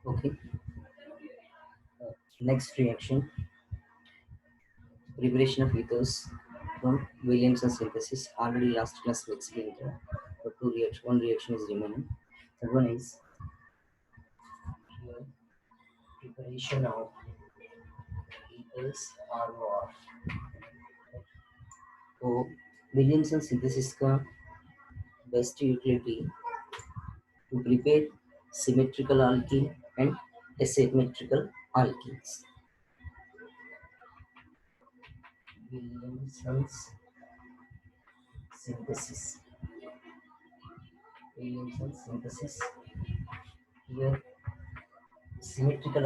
Okay. Next reaction, preparation of ethers from Williamson synthesis. Already last class we explained that. But one reaction is remaining. That one is here preparation of ethers ROR. तो Williamson synthesis का best utility to prepare symmetrical alkene and asymmetrical alkenes. Williamson's synthesis. Williamson's synthesis. Here symmetrical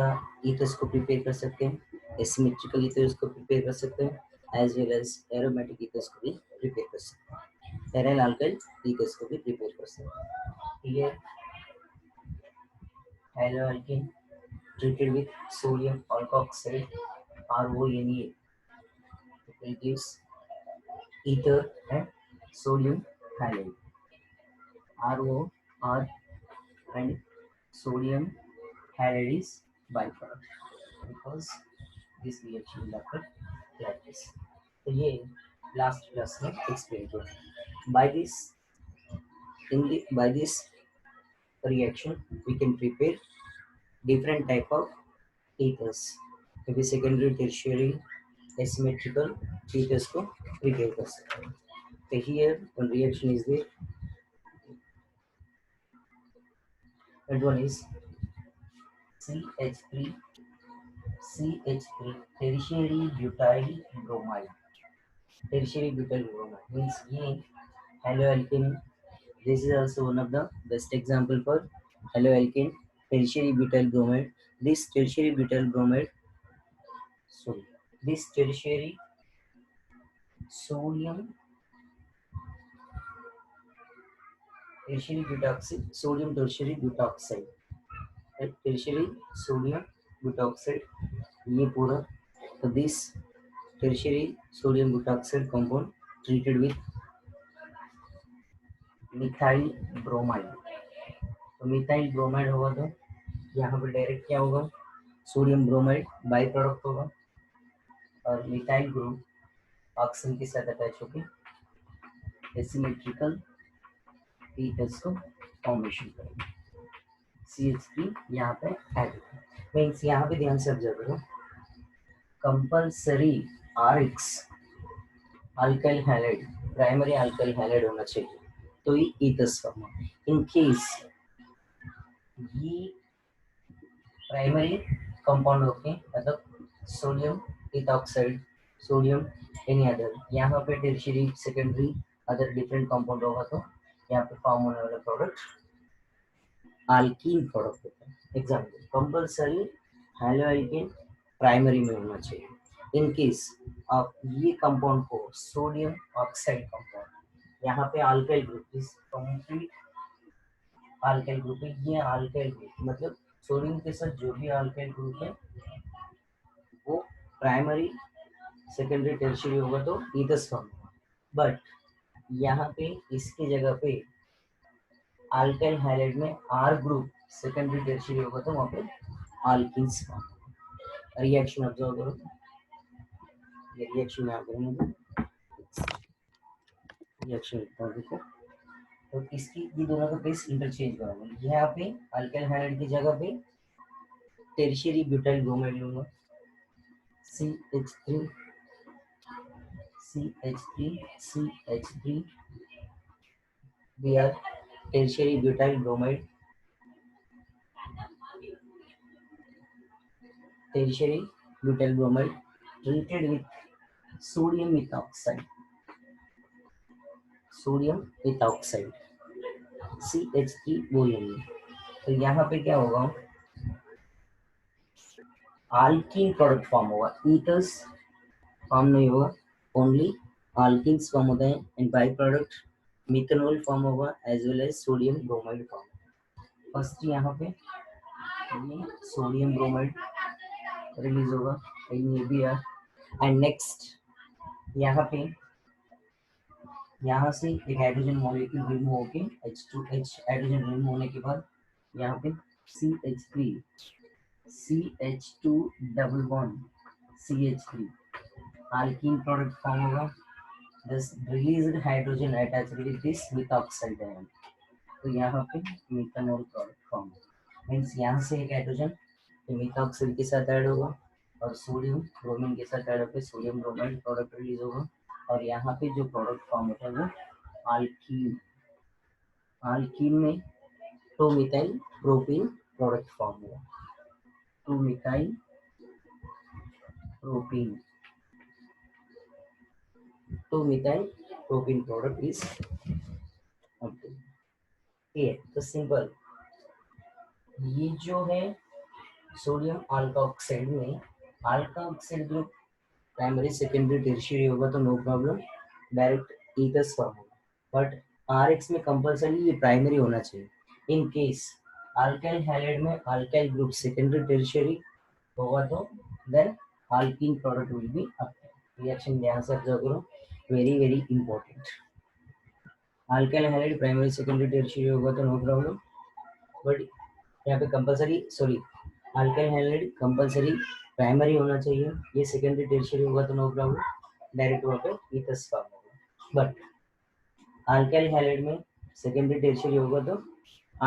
ethers को prepare कर सकते हैं, asymmetrical ethers को prepare कर सकते हैं, as well as aromatic ethers को भी प्रिपेयर कर सकते हैं, पेराइल अल्काइल ईथर्स को भी प्रिपेयर कर सकते हैं। ये hello alkane treated with sodium alkoxide RONA to produce ether and sodium halide. ROR and sodium halide is byproduct because this reaction will occur like this. तो ये last class में explain किया. By this reaction we can prepare different type of ethers. maybe secondary, tertiary, asymmetrical ethers को prepare कर सकते हैं. So here one reaction is there. That one is CH3 tertiary butyl bromide. Tertiary butyl bromide means ये haloalkane. This is also one of the best example for haloalkane, tertiary butyl bromide. This tertiary butyl bromide, sorry, this tertiary sodium tertiary butoxide, sodium tertiary butoxide, right? Tertiary sodium butoxide, ये पूरा. So this tertiary sodium butoxide compound treated with methyl bromide. तो methyl bromide होगा तो यहाँ पे direct क्या होगा, sodium bromide by product होगा और मिथाइल ग्रुप ऑक्सीजन के साथ अटैच होकर एसिमेट्रिकल ईथर्स को फॉर्मेशन करेंगे. CH3 यहाँ पे ऐड मीन्स यहाँ पे ध्यान से ऑब्जर्व करो, compulsory RX alkyl halide, primary alkyl halide होना चाहिए तो ये ईथर्स फॉर्म. इन केस ये प्राइमरी कंपाउंड होके मतलब sodium ethoxide, sodium any other, यहाँ पे tertiary, secondary, other different compound होगा तो यहाँ पे फॉर्म होने वाला प्रोडक्ट अल्कीन प्रोडक्ट होता है. एग्जाम्पल, कंपल्सरी हैलोअल्केन प्राइमरी में होना चाहिए. इन केस आप ये कंपाउंड को सोडियम ऑक्साइड कंपाउंड, यहाँ पे alkyl group is complete alkyl group है. ये अल्काइल ग्रुप मतलब सोडियम के साथ जो भी अल्काइल ग्रुप है वो प्राइमरी, सेकेंडरी, टर्शियरी होगा तो ईथर्स फॉर्म होगा. बट यहाँ पे इसकी जगह पे अल्काइल हैलाइड में आर ग्रुप सेकेंडरी, टर्शियरी होगा तो वहाँ पे अल्कीन्स फॉर्म होगा. रिएक्शन ऑब्जर्व करो, ये रिएक्शन यहाँ करेंगे, रिएक्शन लिखता हूँ देखो. तो इसकी ये दोनों का बेस इंटरचेंज करूंगा. यहाँ पे अल्काइल हैलाइड की जगह पे टर्शियरी ब्यूटाइल ब्रोमाइड लूंगा, CH3 Br tertiary butyl bromide, tertiary butyl bromide treated with sodium ethoxide, CH3 बोलेंगे. तो यहाँ पे क्या होगा, अल्कीन प्रोडक्ट फॉर्म होगा, ईथर्स फॉर्म नहीं होगा, ओनली अल्कीन्स फॉर्म होते हैं. And by product methanol form होगा as well as sodium bromide form. First यहाँ पे ये सोडियम ब्रोमाइड रिलीज होगा NaBr एंड नेक्स्ट यहाँ पे यहाँ से एक हाइड्रोजन मॉलिक्यूल रिमूव होके H2H हाइड्रोजन रिमूव होने के बाद यहाँ पे CH3, CH2 double bond, CH3, alkene product form होगा. This released hydrogen attached with this methoxide ion. तो यहाँ पे methanol product form मीन्स यहाँ से एक हाइड्रोजन methoxide के साथ ऐड होगा और सोडियम ब्रोमीन के साथ ऐड होकर सोडियम ब्रोमाइड प्रोडक्ट रिलीज होगा और यहाँ पे जो प्रोडक्ट फॉर्म होता है वो alkene. alkene में 2-methyl propene प्रोडक्ट फॉर्म हुआ. 2-methyl propene. 2-methyl propene product is obtained. ये तो सिंपल. ये जो है सोडियम अल्कोक्साइड में alkoxide group primary secondary tertiary होगा तो no problem, direct ethers form होगा. बट आरएक्स में कंपलसरी ये प्राइमरी होना चाहिए. इन केस अल्काइल हैलाइड में अल्काइल ग्रुप सेकेंडरी टर्शियरी होगा तो then alkene product will be obtained. Reaction ध्यान से ऑब्जर्व करो, very very important. Alkyl halide primary secondary tertiary होगा तो नो प्रॉब्लम, बट यहाँ पे compulsory sorry alkyl halide compulsory primary होना चाहिए. ये सेकेंडरी टर्शियरी होगा तो नो प्रॉब्लम, डायरेक्ट वहाँ पे ईथर्स फॉर्म होगा. बट अल्काइल हैलाइड में सेकेंडरी टर्शियरी होगा तो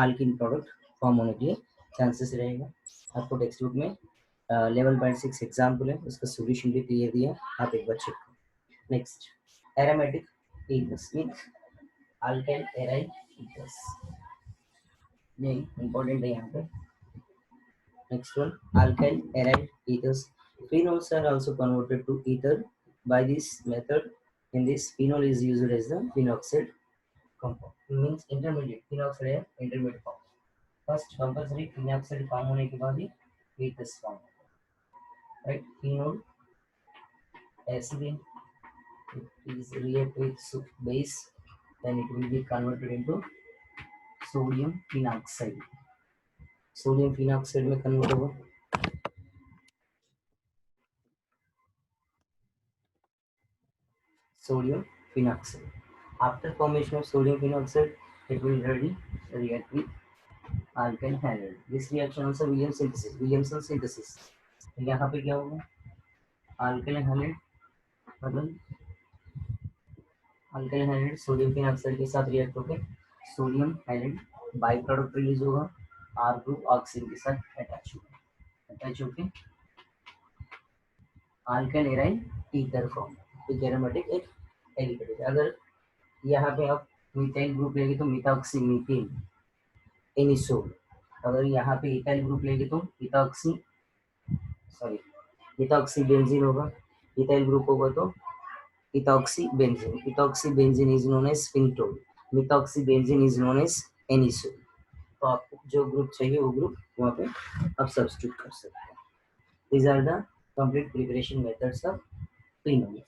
अल्कीन प्रोडक्ट फॉर्म होने के लिए चांसेस रहेगा. आपको टेक्स्ट बुक में 11.6 एग्जाम्पल है, उसका सोल्यूशन भी क्लियर दिया, आप एक बार चेक करो. Next aromatic ethers means alkyl aryl ethers, ये इंपॉर्टेंट है यहाँ पे. Next one, alkyl aryl ethers. Phenols are also converted to ether by this method. In this, phenol is used as the phenoxide compound. Means intermediate phenoxide intermediate form. First compulsory phenoxide form होने के बाद ही ethers form. Right? Phenol acid is react with base, then it will be converted into sodium phenoxide. Sodium phenoxide में convert होगा. Sodium phenoxide. After formation of sodium phenoxide, it will react with alkyl halide. This reaction also Williamson synthesis. यहाँ पे क्या होगा? alkyl halide मतलब alkyl halide sodium phenoxide के साथ react होकर sodium halide by product release होगा, R ग्रुप ऑक्सीजन के साथ अटैच होकर alkyl एराइल ईथर फॉर्म. एक एरोमेटिक एक एलिकेटेड. अगर यहाँ पे आप मिथाइल ग्रुप लेंगे तो मिथॉक्सी मीथेन एनिसोल. अगर यहाँ पे इथाइल ग्रुप लेंगे तो इथॉक्सी बेंजीन होगा. इथाइल ग्रुप होगा तो ethoxy benzene is known as phenetole. Methoxy benzene is known as anisole. तो आपको जो ग्रुप चाहिए वो ग्रुप वहाँ पे आप सब्स्टिट्यूट कर सकते हैं. These are the complete preparation methods of phenol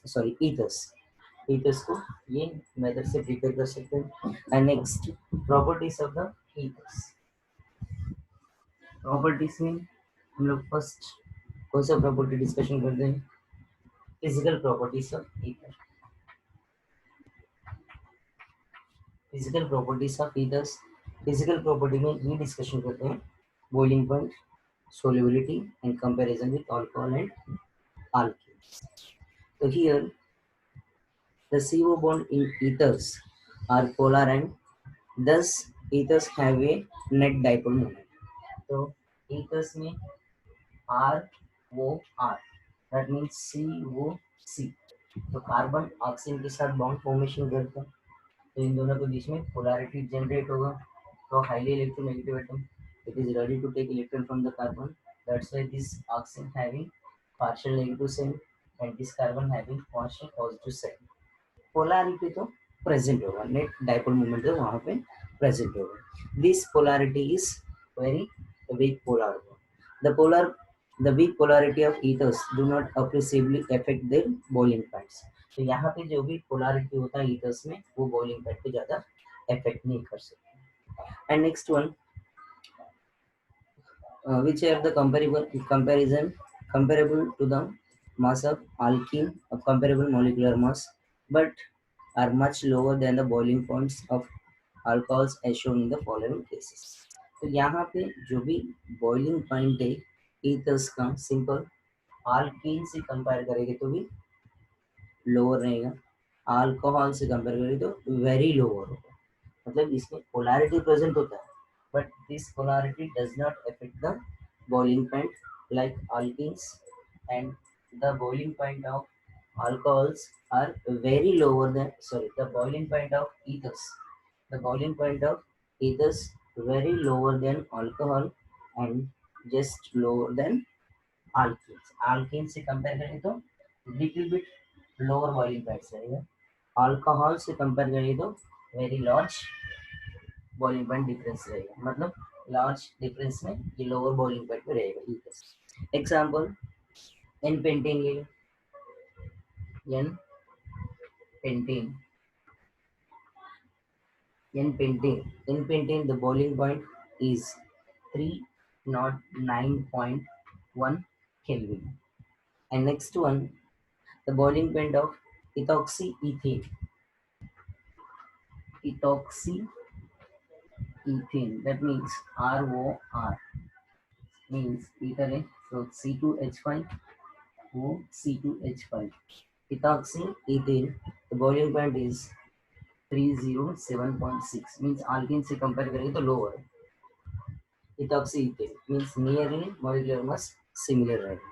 ethers को ये मेथड से प्रिपेयर कर सकते हैं. And next properties of the ethers. Properties में हम लोग फर्स्ट कौन सा प्रॉपर्टी डिस्कशन करते हैं? Physical properties of ether. Physical properties of ethers. Physical property में ये डिस्कशन करते हैं boiling point, solubility and comparison with alcohol and alkenes. So here the CO bond in ethers are polar and thus ethers have a net dipole moment. So ethers में R O R, that means COC. तो carbon oxygen के साथ bond formation करता है तो इन दोनों के बीच में पोलैरिटी जनरेट होगा. तो highly electronegative atom, it is ready to take electron from the carbon. That's why this oxygen having partial negative sign and this carbon having partial positive sign. Polarity तो present होगा, net dipole moment तो वहाँ पे present होगा. This polarity is very weak polar. The weak polarity of ethers do not appreciably affect their boiling points. तो यहाँ पे जो भी पोलैरिटी होता है ethers में वो boiling point पे ज़्यादा affect नहीं कर सकते. And next one, which are the comparable to the mass of alkene of comparable molecular mass but are much lower than the boiling points of alcohols as shown in the following cases. तो यहाँ पे जो भी boiling point है ethers का simple आल्कीन से compare करेंगे तो भी लोअर रहेगा, अल्कोहल से कंपेयर करेंगे तो वेरी लोअर होगा। मतलब इसमें पोलैरिटी प्रेजेंट होता है but this polarity does not affect the boiling point like alkenes, and the boiling point of alcohols are very lower than, sorry, the boiling point of ethers, the boiling point of ethers very lower than alcohol and just lower than alkenes. Alkenes से compare करें तो little bit lower boiling points रहेगा, alcohol से compare करें तो very large boiling point difference रहेगा, मतलब large difference में ये लोअर बॉइलिंग पॉइंट पे रहेगा। एग्जांपल एन पेंटेन ले लो, N pentane, N pentane the boiling point is 309.1 Kelvin. And next one, the boiling point of ethoxyethane, ethoxyethane, that means ROR, means ether है, so C2H5 O C2H5. Ethoxyethane, the boiling point is 307.6, means alkene से compare करेंगे तो lower है। Ethoxyethane means nearly molecular mass similar रहेगा।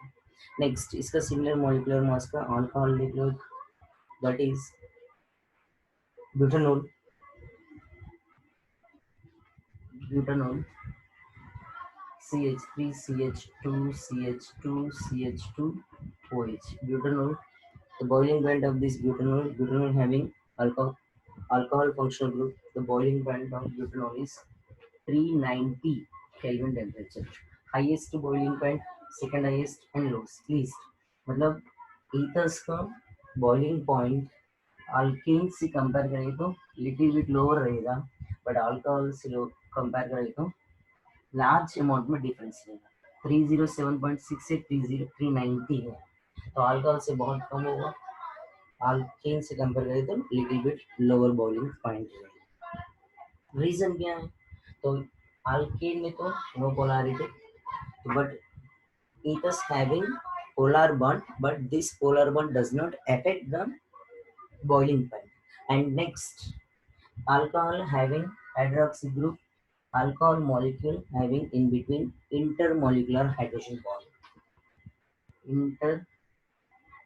Next इसका similar molecular mass का alcohol लिख लो, that is butanol, butanol CH3 CH2 CH2 CH2OH, butanol. The boiling point of this butanol having alcohol functional group. The boiling point of butanol is 390 Kelvin temperature. Highest boiling point, second highest and lowest least. मतलब ethers का boiling point alkane से compare करें तो little bit lower रहेगा, but alcohol से compare करें तो large amount में डिफरेंस रहेगा। 307.6 से 390 है, तो अल्कोहल से बहुत कम होगा, अल्केन से कंपेयर करें तो little bit lower boiling point रहेगा। रीजन क्या है, तो अल्केन में तो no polarity, but ethers having polar bond, but this polar bond does not affect the boiling point. And next, alcohol having hydroxy group, alcohol molecule having in between intermolecular hydrogen bond,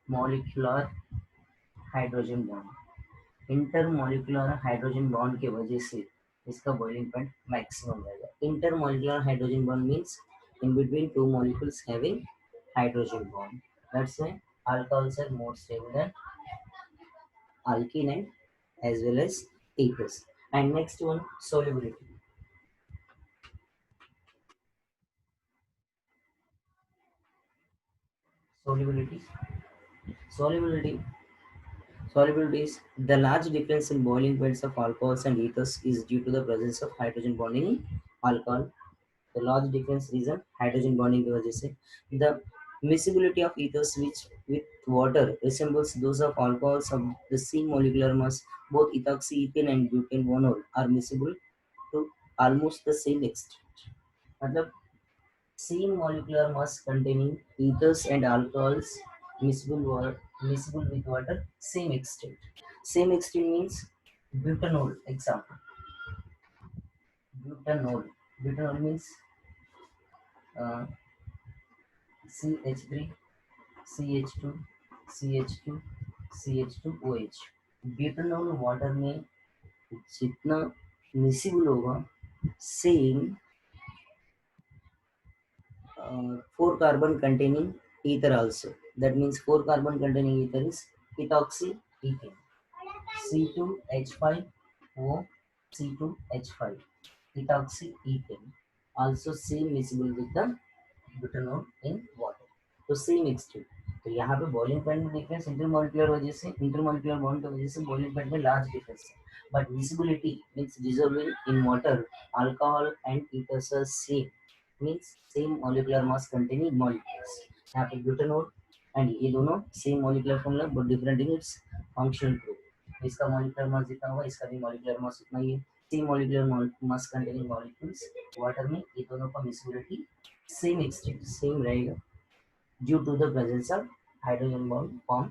intermolecular hydrogen bond, intermolecular hydrogen bond के वजह से इसका boiling point maximum रहेगा। intermolecular hydrogen bond means in between two molecules having hydrogen bond, that's why alcohols are more stable than alkene and as well as ethers. And next one, solubility. Solubility. Solubility. Solubility is the large difference in boiling points of alcohols and ethers is due to the presence of hydrogen bonding in alcohol. The large difference reason hydrogen bonding की वजह से the miscibility of ethers which with water resembles those of alcohols of the same molecular mass. Both ethoxyethane and butanol are miscible to almost the same extent. मतलब same molecular mass containing ethers and alcohols miscible with water same extent. Same extent means butanol. Example, butanol. Butanol means uh, CH3 CH2 CH2 CH2OH. butanol water में जितना miscible होगा same 4 carbon containing ether also. That means 4 carbon containing ether is ethoxyethane. C2H5O C2H5. Ethoxyethane. Also same miscible with the butanol in water. तो same extent, तो यहाँ पे boiling point में difference intermolecular वजह से, इंटरमोलिकुलर बॉन्ड की वजह से बॉइलिंग पॉइंट में लार्ज डिफरेंस है, but visibility means dissolving in water alcohol and ethers are same, means same molecular mass containing molecules. यहाँ पे butanol एंड ये दोनों same molecular formula but different in its functional group, इसका molecular mass जितना होगा इसका भी molecular mass उतना ही है, see molecular mass containing molecules water में ये दोनों का मिसिबिलिटी सेम एक्सटेंट सेम रहेगा due to the presence of hydrogen bond form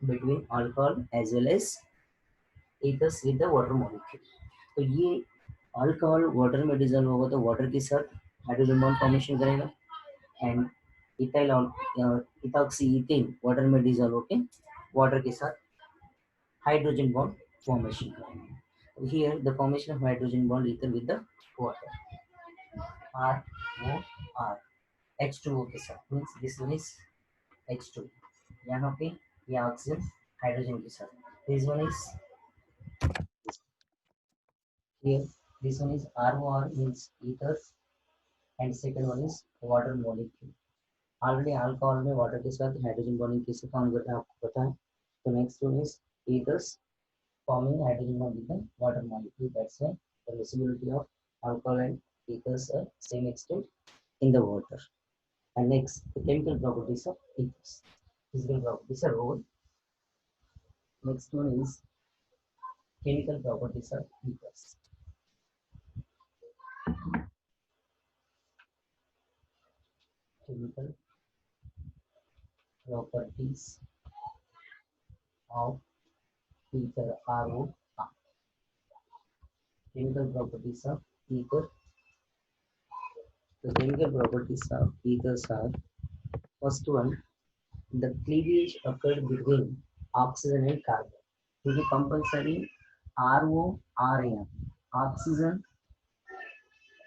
between alcohol as well as ethers with the water molecule. तो ये अल्कोहल वाटर में डिजोल्व होगा तो वाटर के साथ हाइड्रोजन बॉन्ड फॉर्मेशन करेगा and ethyl ethoxy ethane water में डिजोल्व होके वाटर के साथ हाइड्रोजन बॉन्ड फॉर्मेशन करेंगे. Here the formation of hydrogen bond ether with the water ROR H2O के साथ means this one is H2. यहाँ पे ये ऑक्सीजन हाइड्रोजन के साथ. This one is here. This one is ROR means ether and second one is water molecule. Already alcohol में water के साथ हाइड्रोजन बॉन्डिंग कैसे फॉर्म करता है आपको पता है. तो next one is ethers forming hydrogen bond with the water molecule. That's why the miscibility of alcohol and ethers are same extent in the water. And next, the chemical properties of ethers. Physical properties are over. Next one is chemical properties of ethers. Chemical properties of ether ROR. Chemical properties of ether. The chemical properties of ethers are first one, the cleavage occurred between oxygen and carbon. क्योंकि compulsory ROR है. Oxygen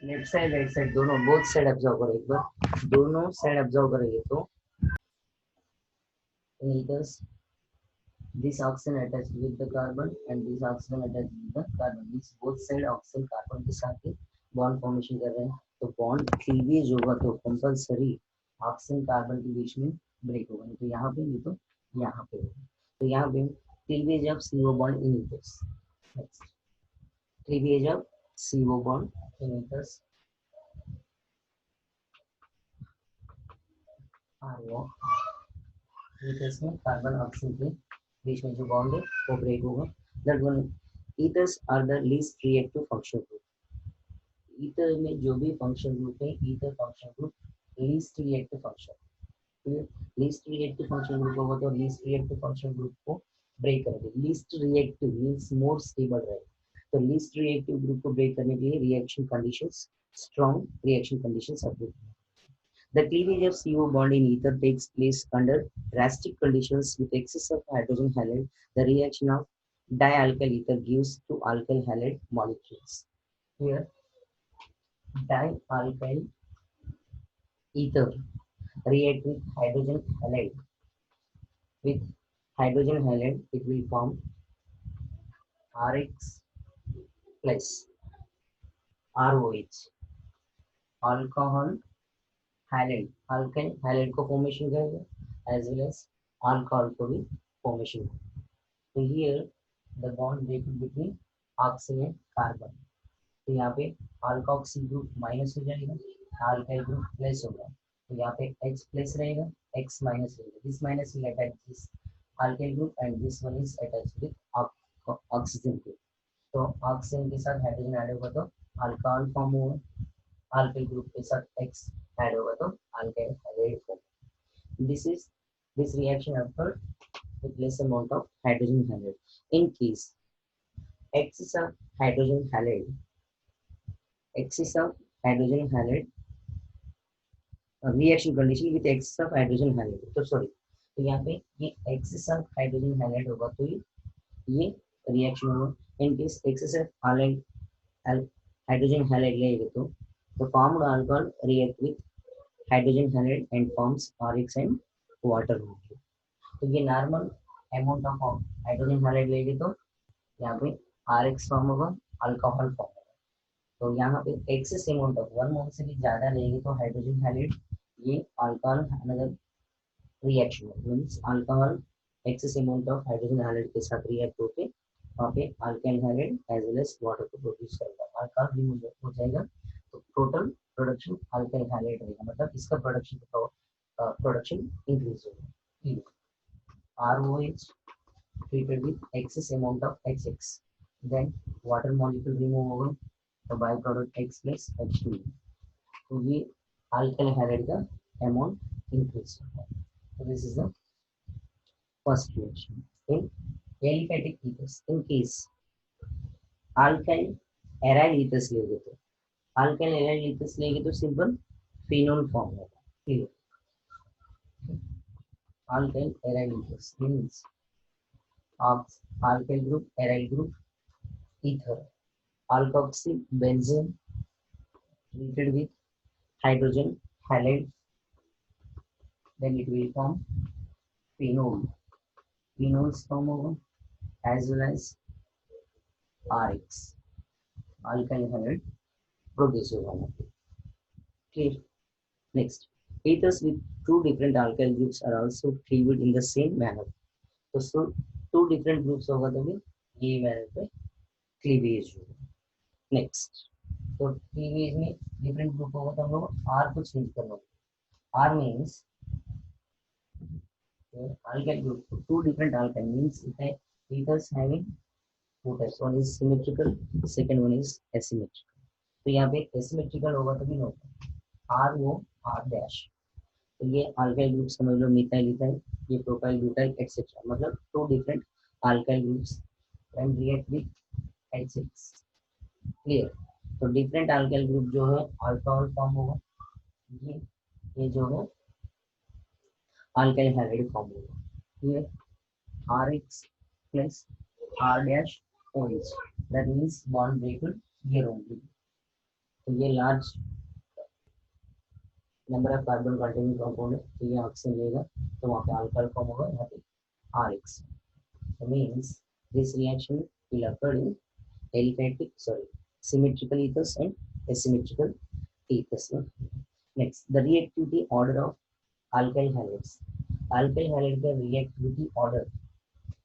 left side right side दोनों both side observe करो. एक बार दोनों side observe करेंगे तो in ethers this oxygen attached with the carbon and this oxygen attached with the carbon means both side oxygen carbon के साथ ही bond formation कर रहे हैं. तो बॉन्ड क्लीवेज होगा तो कंपल्सरी ऑक्सीजन कार्बन के बीच में ब्रेक होगा. तो यहाँ पे ये तो यहाँ पे होगा. तो यहाँ पे cleavage of CO bond in ethers. Next cleavage of CO bond in ethers ethers में कार्बन ऑक्सीजन के बीच में जो बॉन्ड है वो ब्रेक होगा. That one ethers are the least reactive functional group. Ether में जो भी फंक्शन ग्रुप है ether function group least reactive function. Least reactive function group होगा तो लीस्ट रिएक्टिव फंक्शन ग्रुप को ब्रेक करेंगे. Least reactive means more stable रहेगा. तो लीस्ट रिएक्टिव ग्रुप को ब्रेक करने के लिए reaction conditions strong reaction conditions apply. The cleavage of CO bond in ether takes place under drastic conditions with excess of hydrogen halide. The reaction of dialkyl ether gives to alkyl halide molecules. Here dialkyl ether react with hydrogen halide. With hydrogen halide, it will form RX plus ROH. Alcohol halide. Alkyl halide को formation करेगा as well as alcohol को भी formation. So here the bond breaking between oxygen and carbon. तो यहाँ पे alkoxy group minus हो जाएगा, alkyl group plus होगा. तो यहाँ पे H प्लस रहेगा, X माइनस रहेगा. This minus will attach this alkyl group and this one is attached with oxygen group. तो ऑक्सीजन के साथ हाइड्रोजन ऐड होगा तो अल्कोहल फॉर्म होगा. अल्काइल ग्रुप के साथ X ऐड होगा तो alkyl hydride form. This reaction occurred with less amount of hydrogen halide. In case excess of hydrogen halide reaction condition with excess of hydrogen halide. तो sorry, तो यहाँ पे ये excess of hydrogen halide होगा तो ये रिएक्शन होगा. In case excess of hydrogen halide लेंगे तो the formed alcohol react with hydrogen halide and forms RX and water molecule. तो ये normal amount of hydrogen halide लेंगे तो यहाँ पे RX फॉर्म होगा, अल्कोहल फॉर्म. तो यहाँ पे एक्सेस अमाउंट ऑफ 1 मोल से भी ज्यादा रहेगी तो हाइड्रोजन हाइड्राइड ये alcohol another reaction means alcohol excess amount of hydrogen hydride के साथ रिएक्ट होके वहाँ पे alkyl hydride as well as water को प्रोड्यूस करेगा. अल्कोहल रिमूव हो जाएगा तो टोटल प्रोडक्शन अल्काइल हाइड्राइड रहेगा. मतलब इसका प्रोडक्शन इंक्रीज होगा. ROH treated with excess amount of XX. Then water molecule remove होगा तो by product X plus H2, तो ये अल्काइल हैलाइड का अमाउंट इंक्रीज होता है। तो this is the first reaction in aliphatic ethers. In case alkyl aryl ethers लेंगे तो अल्काइल एराइल ethers लेंगे तो सिंपल फिनोल फॉर्म होगा। Clear? Alkyl aryl ethers means alkyl group, aryl group, ether, alkoxy benzene treated with hydrogen halide, then it will form phenol. Phenols form over as well as RX, alkyl halide produce होगा। Clear? Next, ethers with two different alkyl groups are also cleaved in the same manner. तो two different groups होगा तो भी ये manner पे cleavage होगा। Next, तो cleavage में डिफरेंट ग्रुप होगा तो हम लोग आर को चेंज करना होगा। R means alkyl group, two different alkyl means ethers having two types, one is symmetrical, second one is asymmetrical। तो यहाँ पे asymmetrical होगा तो भी होगा आर वो आर डैश, तो ये alkyl group समझ लो मिथाइल इथाइल, ये प्रोपाइल ब्यूटाइल एक्सेट्रा, मतलब two different alkyl groups can react with H6। Clear? तो डिफरेंट अल्काइल ग्रुप जो है अल्कोहल फॉर्म होगा, ये जो है अल्काइल हैलाइड फॉर्म होगा। ये RX plus R dash OH, that means bond breaker here only। तो ये large number of carbon containing compound है, तो ये ऑक्सीजन लेगा तो वहाँ पे अल्कोहल फॉर्म होगा, यहाँ पे RX। So means this reaction will occur in symmetrical ethers and asymmetrical ethers। Next, the reactivity order of alkyl halides. Alkyl halide का reactivity order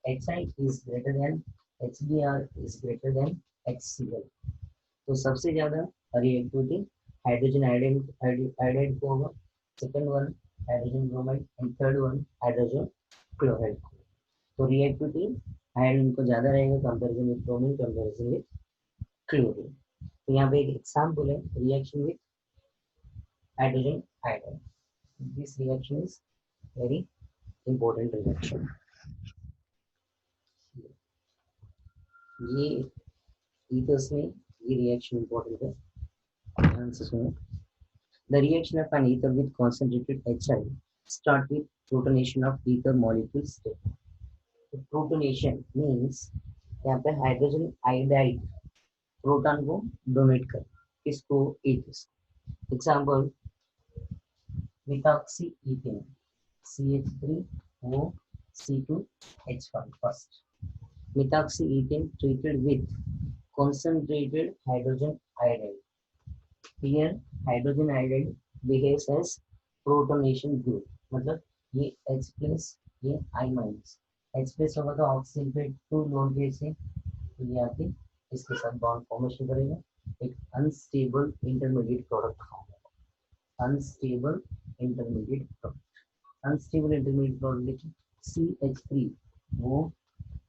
HI is greater than HBr is greater than HCl। तो सबसे ज्यादा reactivity hydrogen iodide को होगा, second one hydrogen bromide and third one hydrogen chloride. तो reactivity hydrogen को ज्यादा रहेगा comparison with bromine, comparison with chlorine. तो यहाँ पे एक एग्जांपल है reaction with hydrogen iodide. This reaction is very important reaction. ये ethers में ये रिएक्शन इंपॉर्टेंट है, ध्यान से सुनो। The reaction of an ether with concentrated HI start with protonation of ether molecule state। Protonation means यहाँ पे हाइड्रोजन आयोडाइड प्रोटॉन को डोनेट कर किसको, ethers। Example methoxy ethane CH3O C2H5 first। Methoxy ethane treated with concentrated hydrogen iodide। Here hydrogen iodide behaves as protonation group, मतलब ये H plus ये I minus, H plus होगा तो oxygen पे 2 loan के से तो ये आके इसके साथ बॉन्ड फॉर्मेशन करेगा, एक अनस्टेबल इंटरमीडिएट प्रोडक्ट होगा। Unstable intermediate product, unstable intermediate product CH3 वो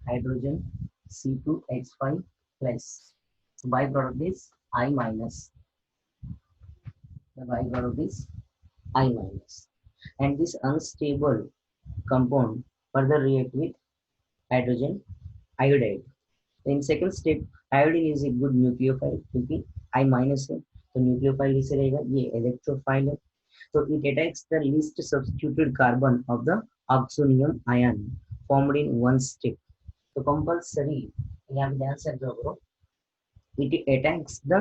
hydrogen C2H5 plus byproduct is I minus, the byproduct is I minus, and this unstable compound further react with hydrogen iodide। In second step iodine is a good nucleophile क्योंकि I minus है तो nucleophile इसे रहेगा, ये electrophile है, so it attacks the least substituted carbon of the oxonium ion formed in one step। तो compulsory यहाँ पे ध्यान से ऑब्जर्व करो, it attacks the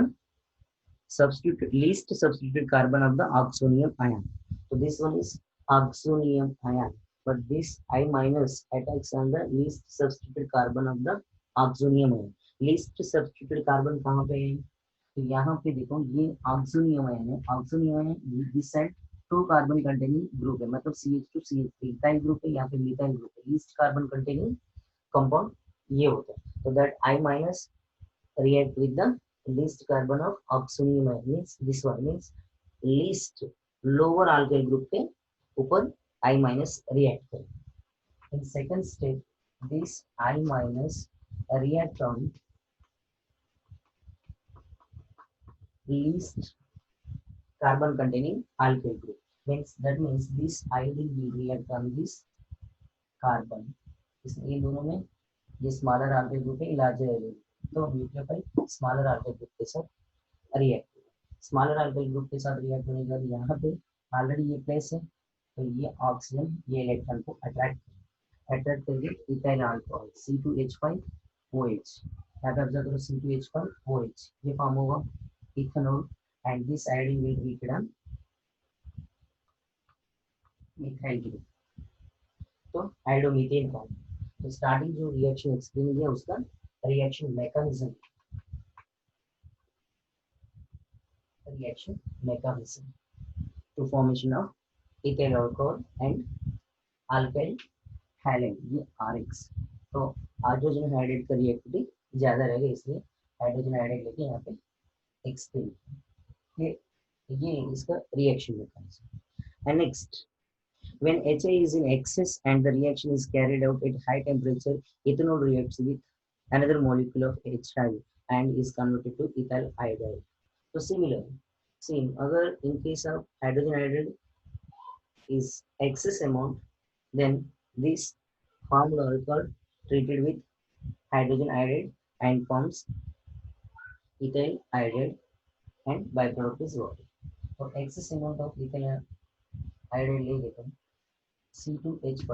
least substituted carbon of the oxonium ion। So this one is oxonium ion, but this I minus attacks on the least substituted carbon of the oxonium ion। least substituted carbon कहाँ पे है, तो यहाँ पे देखो ये oxonium ion है, oxonium ion this side 2 carbon containing group है, मतलब CH2 CH3 इथाइल ग्रुप है, यहाँ पे मिथाइल ग्रुप है, लीस्ट कार्बन कंटेनिंग कंपाउंड ये होता है। तो that I minus react with the least carbon of oxonium ion, means this one means least lower alkyl group के ऊपर I minus react करें। In second step this I minus react on least carbon containing alkyl group. Means this iodine will react on this carbon. इसमें ये दोनों में ये smaller आल्काइल group है, larger allele, तो न्यूक्लियोफाइल स्मॉलर आल्काइल ग्रुप के साथ रिएक्ट, स्मॉलर आल्काइल ग्रुप के साथ रिएक्ट होने के बाद यहाँ पे ऑलरेडी ये प्लेस है, तो ये ऑक्सीजन ये इलेक्ट्रॉन को अट्रैक्ट करके इथाइल अल्कोहल C2H5OH, यहाँ पे ऑब्जर्व करो C2H5OH, ये फॉर्म होगा ethanol and this iodine will react on methyl group, तो आयोडोमीथेन फॉर्म। तो स्टार्टिंग जो रिएक्शन एक्सप्लेन किया उसका reaction mechanism to formation of ethyl alcohol and alkyl halide, ये RX। तो हाइड्रोजन हाइड्रेट का रिएक्टिविटी ज्यादा रहेगा, इसलिए हाइड्रोजन हाइड्रेट लेके यहाँ पे एक्सप्लेन, ये इसका reaction mechanism. And next, when HA is in excess and the reaction is carried out at high temperature, ethanol reacts with another molecule of HI and is converted to ethyl iodide. So similar, same, अगर in case of hydrogen iodide is excess amount, then this formed alcohol treated with hydrogen iodide and forms ethyl iodide and byproduct is water. So excess amount of ethyl iodide ले लेते हैं C2H5,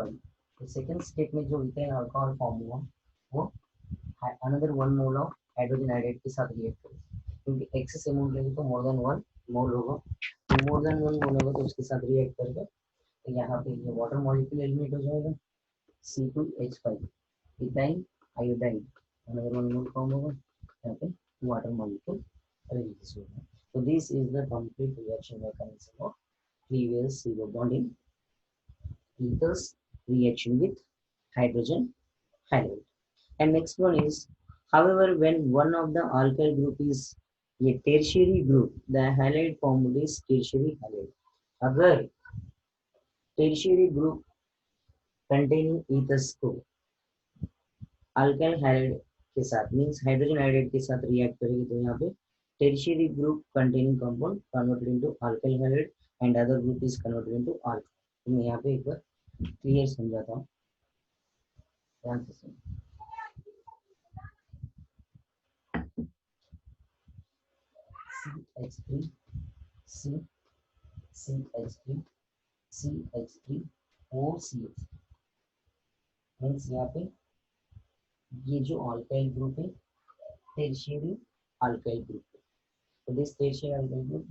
तो second step में जो ethane alcohol form हुआ वो another 1 mole of hydrogen iodide के साथ रिएक्ट करेगा, क्योंकि एक्सेस अमाउंट लेंगे तो मोर देन 1 मोल होगा, तो मोर देन 1 मोल होगा तो उसके साथ रिएक्ट करेगा, तो यहाँ पे ये वाटर मॉलिक्यूल एलिमिनेट हो जाएगा, C2H5 ethyl iodide another 1 mole form होगा, यहाँ पे वाटर मॉलिक्यूल रिलीज होगा। So this is the complete reaction mechanism of previous zero bonding ethers reaction with hydrogen halide. And next one is, however, when one of the alkyl group is a tertiary group, the halide formed is tertiary halide. अगर tertiary group containing ethers को alkyl halide के साथ means hydrogen hydrate के साथ react करेगी, तो यहाँ पे tertiary group containing compound converted into alkyl halide and other group is converted into alcohol. तो मैं यहाँ पे एक बार क्लियर समझाता हूँ, ध्यान से सुनो। CH3 C CH3 CH3 OCH means यहाँ पे ये जो अल्काइल ग्रुप है tertiary alkyl group, so this tertiary alkyl group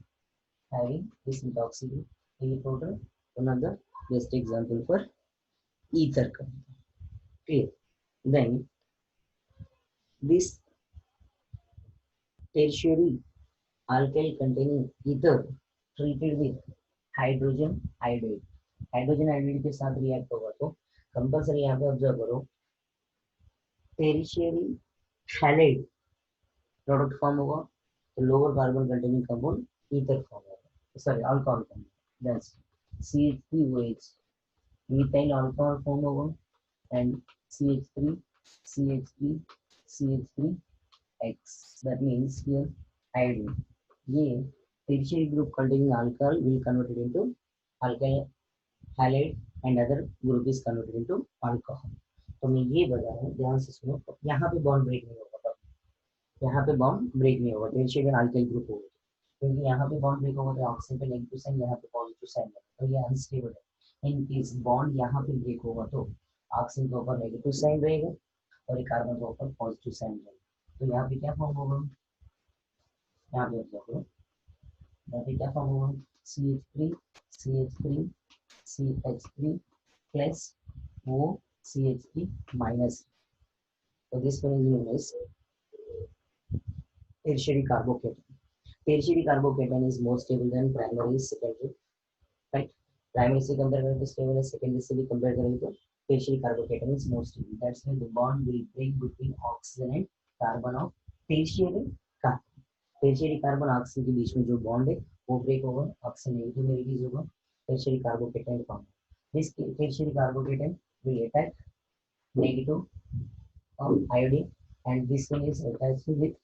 having this methoxy group, ये total one of the best example for ether clear. Then this tertiary alkyl containing ether treated with hydrogen iodide, hydrogen iodide के साथ react होगा तो compulsory यहाँ पे observe करो टेरिशियरी halide product form होगा, तो lower carbon containing compound ether form होगा, sorry alcohol form, that's CH3OH methyl alcohol form होगा and CH3 CH3 CH3X, that means here iodine, ये tertiary group containing alcohol will converted into alkyl halide and other group is converted into alcohol. तो मैं ये बता रहा हूँ, ध्यान से सुनो, यहाँ पे बॉन्ड ब्रेक नहीं होगा, यहाँ पे बॉन्ड ब्रेक नहीं होगा, tertiary alkyl group होगा, क्योंकि यहाँ पे बॉन्ड ब्रेक होगा तो ऑक्सीजन पे नेगेटिव साइन, यहाँ पे पॉजिटिव साइन है, तो ये अनस्टेबल है। इन केस बॉन्ड यहाँ पे ब्रेक होगा तो ऑक्सीजन के ऊपर नेगेटिव साइन रहेगा और कार्बन के ऊपर पॉजिटिव साइन रहेगा, तो यहाँ पे क्या फॉर्म होगा, यहाँ पे ऑब्जर्व करो, क्या फॉर्म होगा CH3 CH3 CH3 plus OCH3 minus, so this one is known as tertiary carbocation. Tertiary carbocation is more stable than primary secondary, right? Primary से कंपेयर करें तो स्टेबल है, सेकेंडरी से भी कंपेयर करें तो tertiary carbocation is more stable, that's why the bond will break between oxygen and carbon of tertiary carbon. tertiary carbon oxygen के बीच में जो बॉन्ड है वो ब्रेक होगा, ऑक्सीजन नेगेटिव में रिलीज होगा, tertiary carbocation form. this tertiary carbocation will attack negative of iodine and this one is attached with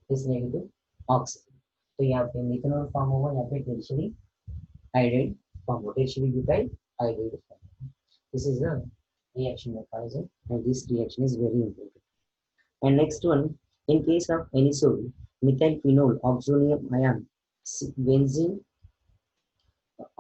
this negative oxygen, तो यहाँ पे मिथेनॉल फॉर्म होगा, यहाँ पे टर्शियरी आयोडाइड फॉर्म होगा, tertiary butyl iodide form. This is the reaction mechanism and this reaction is very important. And next one, in case of anisole, methyl phenol oxonium ion, benzene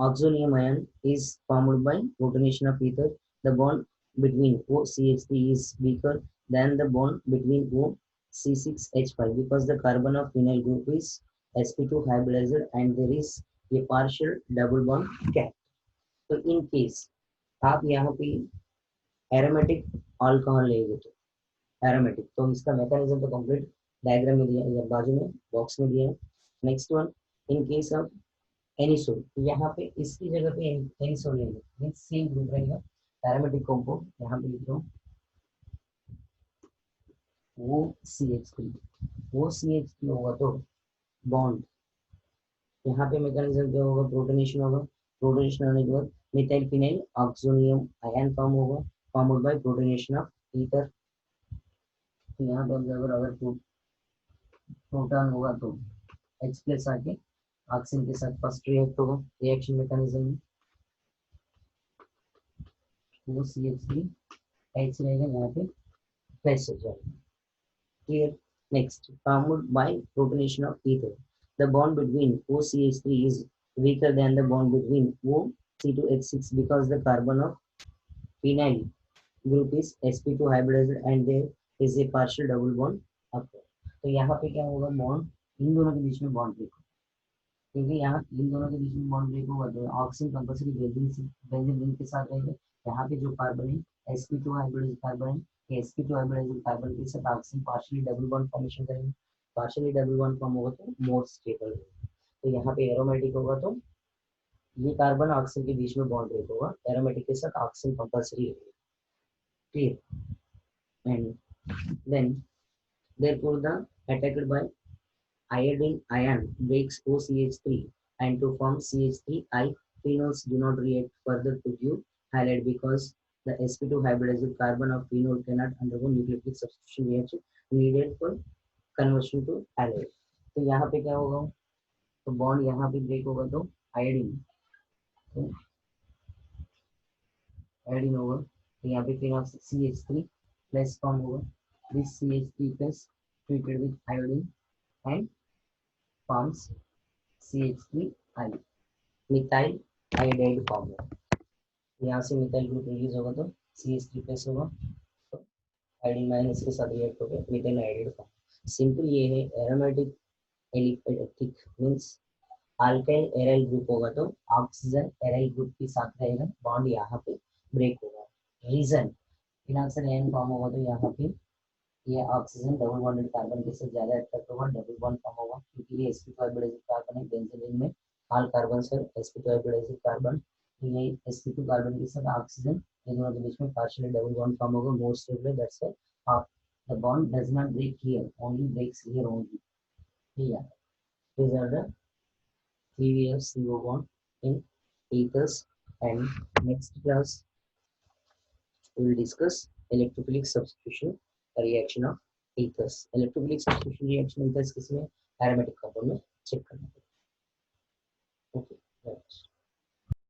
oxonium ion is formed by protonation of ether. The bond between OCH3 is weaker than the bond between OC6H5 because the carbon of phenyl group is sp2 hybridized and there is a partial double bond gap. तो in case आप यहाँ पे aromatic alcohol लेंगे तो aromatic, तो इसका mechanism तो complete diagram में दिया है, बाजू में बॉक्स में दिया है। Next one, in case of anisole, यहाँ पे इसकी जगह पे एनिसोल लेंगे, मींस सेम ग्रुप रहेगा एरोमेटिक कंपाउंड, यहाँ पे लिख दो वो CH3 होगा तो बॉन्ड, यहाँ पे मैकेनिज्म क्या होगा, प्रोटोनेशन होगा, प्रोटोनेशन होने के बाद methyl phenyl oxonium ion form होगा, formed by protonation of ether. यहाँ पे अगर प्रोटॉन होगा तो H प्लस आके ऑक्सीजन के साथ फर्स्ट रिएक्ट होगा, रिएक्शन मैकेनिज्म में वो CH3 H रहेगा, यहाँ पे प्लस हो जाएगा। Clear? Next, formed by protonation of ether, the bond between OCH3 is weaker than the bond between OC2H6 because the carbon of phenyl group is sp2 hybridized and there is a partial double bond occur. तो यहाँ पे क्या होगा, bond in दोनों के बीच में bond break, क्योंकि यहाँ इन दोनों के बीच में बॉन्ड ब्रेक होगा तो ऑक्सीजन कंपल्सरी बेंजीन रिंग के साथ रहेगा। यहाँ पे जो कार्बन है sp2 हाइब्रिडाइज्ड कार्बन है, sp2 हाइब्रिडाइज्ड कार्बन के साथ oxygen partially double bond formation करेंगे, पार्शियली डबल बॉन्ड फॉर्म होगा तो मोर स्टेबल होगा। तो यहाँ पे एरोमेटिक होगा तो ये कार्बन ऑक्सीजन के बीच में बॉन्ड ब्रेक होगा, एरोमेटिक के साथ ऑक्सीजन कंपल्सरी है। Clear? and then therefore the attacked by iodine ion breaks OCH3 and to form CH3I, phenols do not react further to give halide because the sp2 hybridized carbon of phenol cannot undergo nucleophilic substitution reaction needed for conversion to halide। तो यहाँ पे क्या होगा, तो bond यहाँ पे break होगा तो आयोडीन, तो आयोडीन होगा तो यहाँ पे फिर CH3 प्लस फॉर्म होगा, this CH3 plus treated with iodine and forms CH3I, methyl iodide form होगा। यहाँ से मिथाइल ग्रुप रिलीज होगा तो CH3 प्लस होगा, तो आयोडीन माइनस के साथ रिएक्ट होकर मिथाइल आयोडाइड फॉर्म। सिंपल ये है, aromatic aliphatic means alkyl aryl group होगा तो ऑक्सीजन एराइल ग्रुप के साथ रहेगा, बॉन्ड यहाँ पे ब्रेक होगा। रीजन, फिनाक्सिल आयन फॉर्म होगा तो यहाँ पे ये ऑक्सीजन डबल बॉन्डेड कार्बन के साथ ज्यादा अट्रैक्ट होगा, डबल बॉन्ड फॉर्म होगा, क्योंकि ये sp2 हाइब्रिडाइज्ड कार्बन है, बेंजीन रिंग में all carbon sir sp2 hybridised carbon, तो ये sp2 कार्बन के साथ ऑक्सीजन इन दोनों के बीच में पार्शियली डबल बॉन्ड फॉर्म होगा, more stable, that's why the bond does not break here, only breaks here only. Here these are the three way of CO bond in ethers, and next class we will discuss electrophilic substitution reaction of ethers। electrophilic substitution reaction ethers किसमें, aromatic compound में check करना है। Okay.